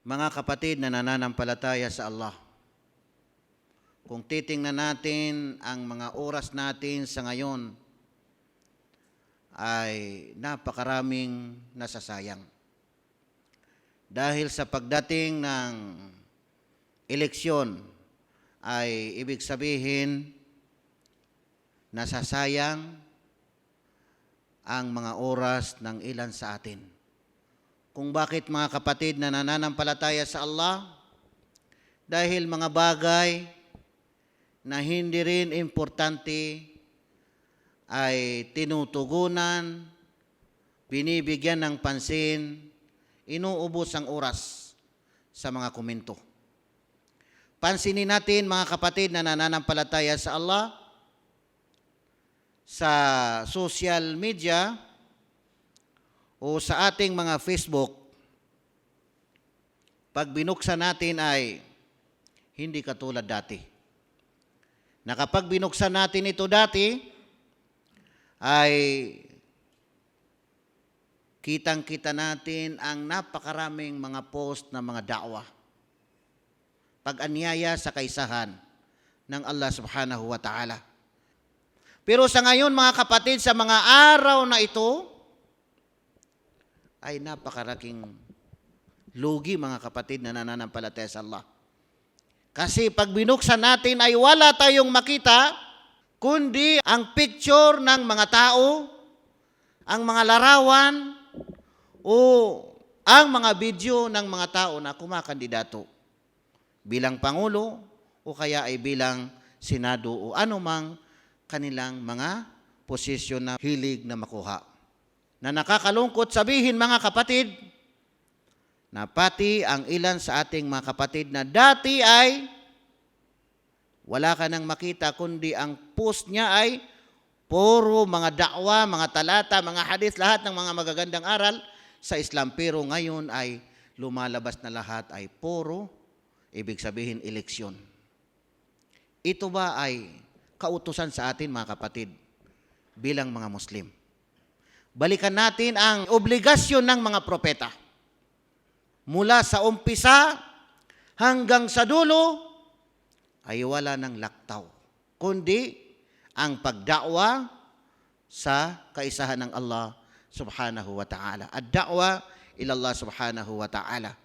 Mga kapatid na nananampalataya sa Allah, kung titingnan natin ang mga oras natin sa ngayon, ay napakaraming nasasayang. Dahil sa pagdating ng eleksyon, ay ibig sabihin, nasasayang ang mga oras ng ilan sa atin. Kung bakit mga kapatid na nananampalataya sa Allah, dahil mga bagay na hindi rin importante ay tinutugunan, binibigyan ng pansin, inuubos ang oras sa mga komento. Pansinin natin mga kapatid na nananampalataya sa Allah, sa social media o sa ating mga Facebook, pag binuksan natin ay hindi katulad dati. Na kapag binuksan natin ito dati, ay kitang-kita natin ang napakaraming mga post na mga da'wah. Pag-anyaya sa kaisahan ng Allah subhanahu wa ta'ala. Pero sa ngayon mga kapatid, sa mga araw na ito, ay napakaraking lugi mga kapatid na nananampalataya sa Allah. Kasi pag binuksan natin ay wala tayong makita, kundi ang picture ng mga tao, ang mga larawan, o ang mga video ng mga tao na kumakandidato bilang Pangulo o kaya ay bilang Senado o anumang kanilang mga posisyon na hilig na makuha. Na nakakalungkot sabihin mga kapatid, na pati ang ilan sa ating mga kapatid na dati ay wala ka nang makita kundi ang post niya ay puro mga da'wa, mga talata, mga hadis, lahat ng mga magagandang aral sa Islam. Pero ngayon ay lumalabas na lahat ay puro, ibig sabihin eleksyon. Ito ba ay kautusan sa atin mga kapatid bilang mga Muslim? Balikan natin ang obligasyon ng mga propeta. Mula sa umpisa hanggang sa dulo ay wala ng laktaw, kundi ang pagda'wa sa kaisahan ng Allah subhanahu wa ta'ala. Ad-da'wa ila Allah subhanahu wa ta'ala.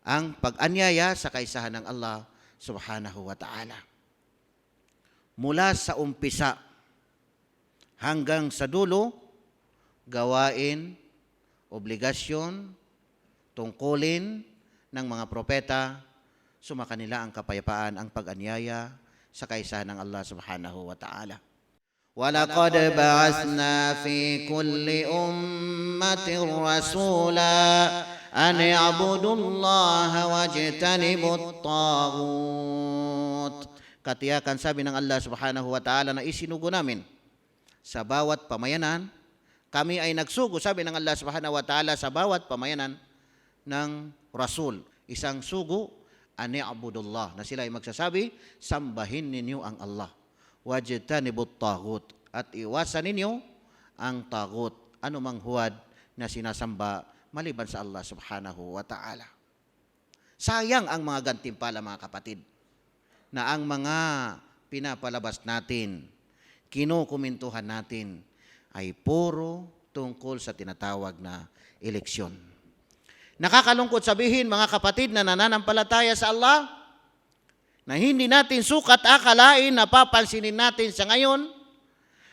Ang pag-anyaya sa kaisahan ng Allah subhanahu wa ta'ala. Mula sa umpisa hanggang sa dulo, gawain, obligasyon, tungkulin ng mga propeta, sumakanila ang kapayapaan, ang pag-anyaya sa kaisahan ng Allah subhanahu wa ta'ala. وَلَقَدْ بَعَثْنَا فِي كُلِّ أُمَّةٍ رَسُولًا أَنِ اعْبُدُوا اللَّهَ وَاجْتَنِبُوا الطَّاغُوتَ. Katiyakan sabi ng Allah subhanahu wa ta'ala na isinugo namin sa bawat pamayanan. Kami ay nagsugo, sabi ng Allah subhanahu wa ta'ala, sa bawat pamayanan ng Rasul. Isang sugo, ani abudullah, na sila ay magsasabi, sambahin ninyo ang Allah. Wajtanibut tagut, at iwasan ninyo ang tagut, anumang huwad na sinasamba maliban sa Allah subhanahu wa ta'ala. Sayang ang mga gantimpala mga kapatid, na ang mga pinapalabas natin, kinukumentuhan natin, ay puro tungkol sa tinatawag na eleksyon. Nakakalungkot sabihin mga kapatid na nananampalataya sa Allah, na hindi natin sukat akalain na papansinin natin sa ngayon,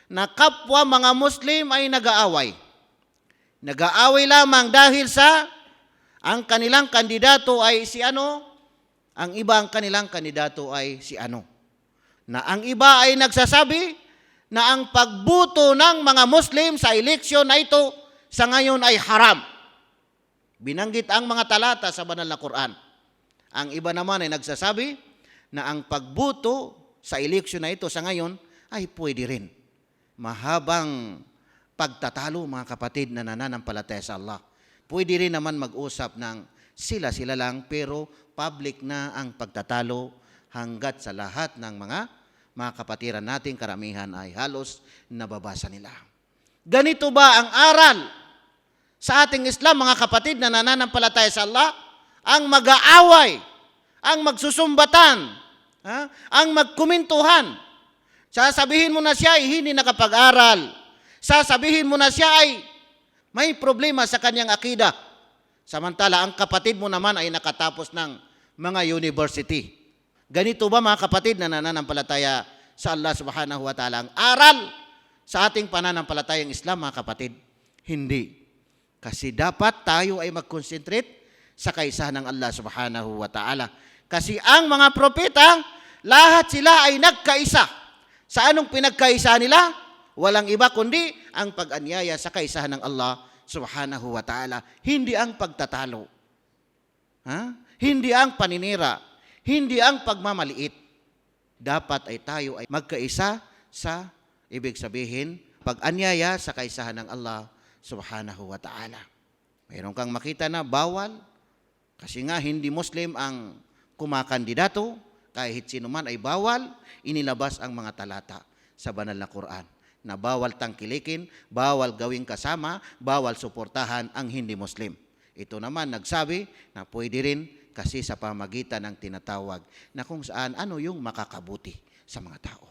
na kapwa mga Muslim ay nag-aaway. Nag-aaway lamang dahil sa ang kanilang kandidato ay si ano, ang iba ang kanilang kandidato ay si ano. Na ang iba ay nagsasabi na ang pagbuto ng mga Muslim sa eleksyon na ito sa ngayon ay haram. Binanggit ang mga talata sa banal na Quran. Ang iba naman ay nagsasabi na ang pagbuto sa eleksyon na ito sa ngayon ay pwede rin. Mahabang pagtatalo mga kapatid na nananampalataya sa Allah. Pwede rin naman mag-usap ng sila-sila lang pero public na ang pagtatalo hanggat sa lahat ng mga kapatiran natin, karamihan ay halos nababasa nila. Ganito ba ang aral sa ating Islam, mga kapatid na nananampalataya sa Allah? ang mag-aaway, ang magsusumbatan, ang magkumintuhan. Sasabihin mo na siya ay hindi nakapag-aral. Sasabihin mo na siya ay may problema sa kanyang akida. Samantala, ang kapatid mo naman ay nakatapos ng mga university. Ganito ba mga kapatid na nananampalataya sa Allah subhanahu wa ta'ala ang aral sa ating pananampalatayang Islam, mga kapatid? Hindi. Kasi dapat tayo ay mag-concentrate sa kaisahan ng Allah subhanahu wa ta'ala. Kasi ang mga propeta, lahat sila ay nagkaisa. Sa anong pinagkaisa nila? Walang iba kundi ang pag-anyaya sa kaisahan ng Allah subhanahu wa ta'ala. Hindi ang pagtatalo. Hindi ang paninira. Hindi ang pagmamaliit. Dapat ay tayo ay magkaisa sa, ibig sabihin, pag-anyaya sa kaisahan ng Allah subhanahu wa ta'ala. Mayroon kang makita na bawal, kasi nga hindi Muslim ang kumakandidato, kahit sino man ay bawal, inilabas ang mga talata sa banal na Quran na bawal tangkilikin, bawal gawing kasama, bawal suportahan ang hindi Muslim. Ito naman nagsabi na pwede rin kasi sa pamagitan ng tinatawag na kung saan ano yung makakabuti sa mga tao.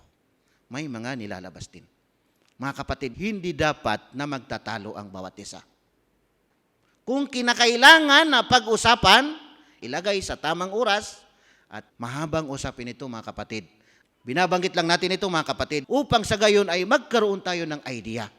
May mga nilalabas din. Mga kapatid, hindi dapat na magtatalo ang bawat isa. Kung kinakailangan na pag-usapan, ilagay sa tamang oras at mahabang usapin ito, mga kapatid. Binabanggit lang natin ito, mga kapatid, upang sa gayon ay magkaroon tayo ng idea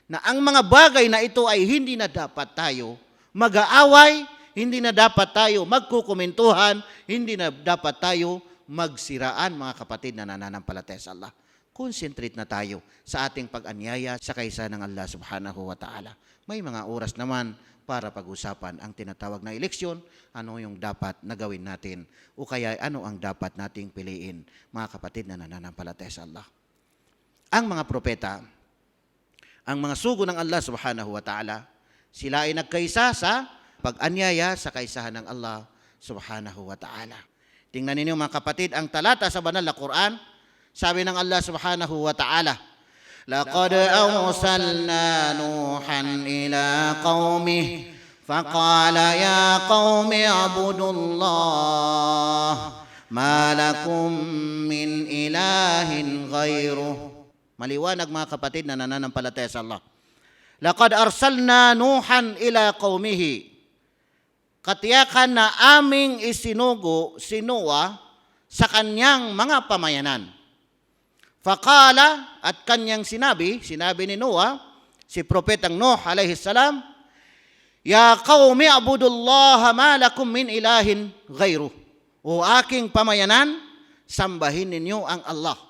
na ang mga bagay na ito ay hindi na dapat tayo mag-aaway, hindi na dapat tayo magkukumentuhan, hindi na dapat tayo magsiraan, mga kapatid na nananampalataya sa Allah. Concentrate na tayo sa ating pag-anyaya sa kaisa ng Allah subhanahu wa ta'ala. May mga oras naman para pag-usapan ang tinatawag na eleksyon, ano yung dapat na gawin natin o kaya ano ang dapat nating piliin, mga kapatid na nananampalataya sa Allah. Ang mga propeta, ang mga sugo ng Allah subhanahu wa ta'ala, sila ay nagkaisa sa pag-anyaya sa kaisahan ng Allah subhanahu wa ta'ala. Tingnan ninyo, mga kapatid, ang talata sa banal na Quran, sabi ng Allah subhanahu wa ta'ala, لقد أرسلنا نوحا إلى قومه فقال يا قوم اعبدوا الله ما لكم من إله غيره. Maliwanag, mga kapatid na nananampalataya sa Allah. لقد أرسلنا نوحا إلى قومه. Katiyakan na aming isinugo si Noah sa kanyang mga pamayanan. Faqala, at kanyang sinabi ni Noah, si Propetang Nuh alayhi salam, Ya qaumi abudullaha ma lakum min ilahin ghayru. O aking pamayanan, sambahin ninyo ang Allah.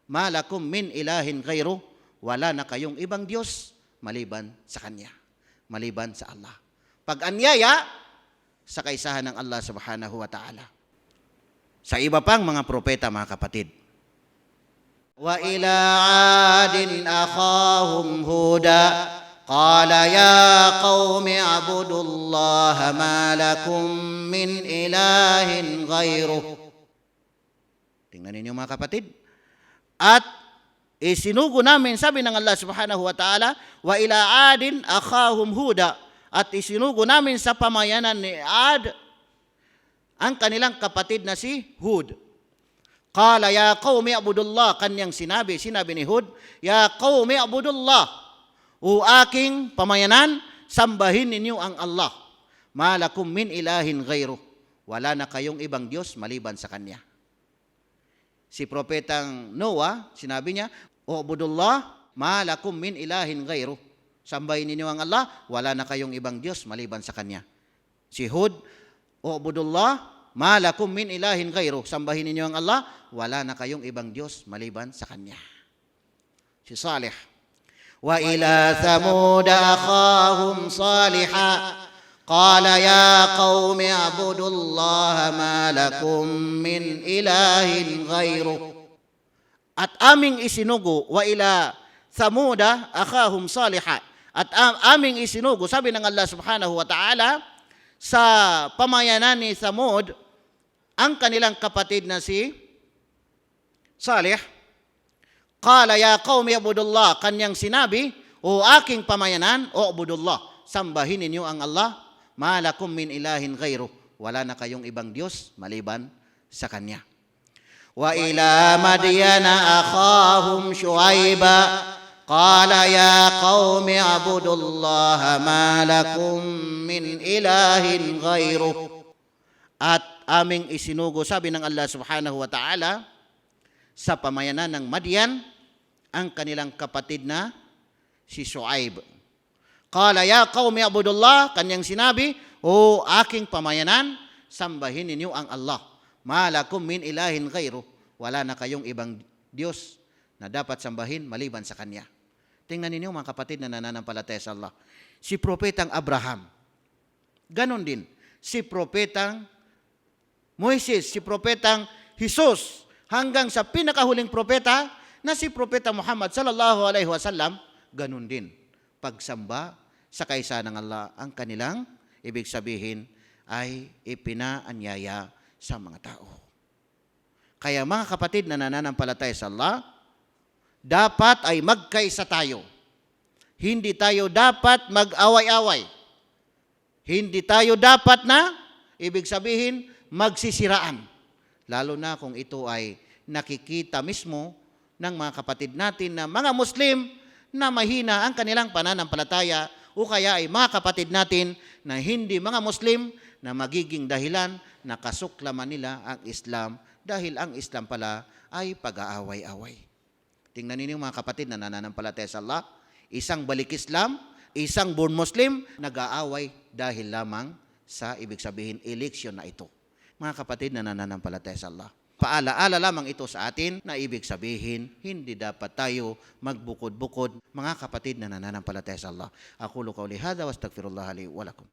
Ma lakum min ilahin ghayru. Wala na kayong ibang Diyos maliban sa Kanya. Maliban sa Allah. Pag-anyaya sa kaisahan ng Allah subhanahu wa ta'ala. Sa iba pang mga propeta, mga kapatid, وَإِلَىٰ عَادٍ أَخَاهُمْ هُودًا قَالَ يَا قَوْمِ اعْبُدُوا اللَّهَ مَا لَكُم مِّنْ إِلَٰهٍ غَيْرُهُ. Tingnan ninyo, mga kapatid. At isinugo namin, sabi ng Allah subhanahu wa ta'ala, وَإِلَىٰ عَادٍ أَخَاهُمْ هُودًا. At isinugo namin sa pamayanan ni Ad ang kanilang kapatid na si Hud. Qala ya qaumi abudullah, kanyang sinabi ni Hud, ya qaumi abudullah, o aking pamayanan, sambahin ninyo ang Allah. Ma lakum min ilahin ghayru. Wala na kayong ibang Diyos maliban sa Kanya. Si Propetang Noah, sinabi niya, Ubudullah, ma lakum min ilahin ghayru. Sambahin ninyo ang Allah, wala na kayong ibang Diyos maliban sa Kanya. Si Hud, Ubudullah, ma lakum min ilahin ghayru. Sambahin ninyo ang Allah, wala na kayong ibang Diyos maliban sa Kanya. Si Salih, wa ila thamud akhahum saliha qala ya qaumi abudullaha ma lakum min ilahin ghayru. At aming isinugo, wa ila thamud akhahum saliha, at aming isinugo, sabi ng Allah subhanahu wa ta'ala, sa pamayanan ni Thamud, ang kanilang kapatid na si Salih, qala ya qaumi abudullah, kanyang sinabi, o aking pamayanan, o abudullah, sambahin ninyo ang Allah, ma lakum min ilahin ghayru. wala na kayong ibang Diyos maliban sa Kanya. Wa ila Madyana akhahum Shu'aiba qala ya qaumi abudullaha ma lakum min ilahin ghairuh. At aming isinugo, sabi ng Allah subhanahu wa ta'ala, sa pamayanan ng Madyan, ang kanilang kapatid na si Shu'aib. Qala ya qaumi abudullah, kanyang sinabi, o aking pamayanan, sambahin ninyo ang Allah. Malakum min ilahin ghairu. Wala na kayong ibang Diyos na dapat sambahin maliban sa Kanya. Tingnan ninyo mga kapatid na nananampalataya sa Allah. Si Propetang Abraham, ganon din. Si Propetang Moises, si Propetang Jesus, hanggang sa pinakahuling propeta na si Propeta Muhammad sallallahu alaihi wasallam, ganon din. Pagsamba sa kaisa ng Allah, ang kanilang ibig sabihin ay ipinaanyaya sa mga tao. Kaya mga kapatid na nananampalataya sa Allah, dapat ay magkaisa tayo. Hindi tayo dapat mag-away-away. Hindi tayo dapat na, ibig sabihin, magsisiraan. Lalo na kung ito ay nakikita mismo ng mga kapatid natin na mga Muslim na mahina ang kanilang pananampalataya, o kaya ay mga kapatid natin na hindi mga Muslim na magiging dahilan na kasuklaman nila ang Islam dahil ang Islam pala ay pag-aaway-away. Tingnan ninyo mga kapatid na nananampalataya sa Allah, isang balik Islam, isang born Muslim, nag-aaway dahil lamang sa ibig sabihin eleksyon na ito. Mga kapatid na nananampalataya sa Allah, paalaala lamang ito sa atin na ibig sabihin, hindi dapat tayo magbukod-bukod, mga kapatid na nananampalataya sa Allah. Aqulu qawli hadha wa astaghfirullah li wa lakum.